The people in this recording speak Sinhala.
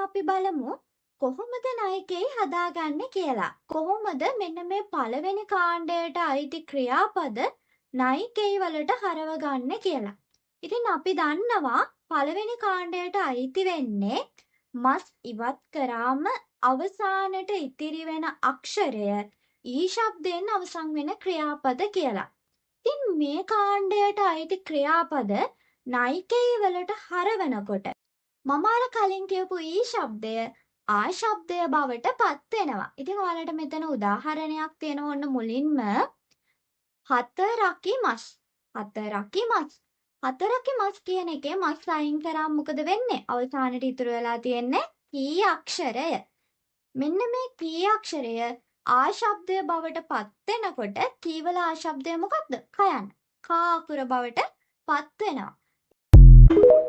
අපි බලමු කොහොමද නායකයෙ හදාගන්නේ කියලා. කොහොමද මෙන්න මේ පළවෙනි කාණ්ඩයට අයිති ක්‍රියාපද නායකයෙ වලට හරවගන්නේ කියලා. ඉතින් අපි දන්නවා පළවෙනි කාණ්ඩයට අයිති වෙන්නේ මස් ඉවත් කරාම අවසානට ඉතිරි වෙන අක්ෂරය ඊ ශබ්දයෙන් අවසන් වෙන ක්‍රියාපද කියලා. ඉතින් මේ කාණ්ඩයට අයිති ක්‍රියාපද නායකයෙ වලට හරවනකොට මම අර කලින් කියපු ඊ ශබ්දය ආ ශබ්දය බවට පත් වෙනවා. ඉතින් ඔයාලට මෙතන උදාහරණයක් තියෙනවා. ඔන්න මුලින්ම හතරකි මස්. හතරකි මස්. හතරකි මස් කියන එකේ මස් අයින් කරාම මොකද වෙන්නේ? අවසානට ඉතුරු වෙලා තියෙන්නේ කී අක්ෂරය. මෙන්න මේ කී අක්ෂරය ආ ශබ්දය බවට පත් වෙනකොට කීවල ආ ශබ්දය මොකක්ද? කයන්න. කා අකුර බවට පත් වෙනවා.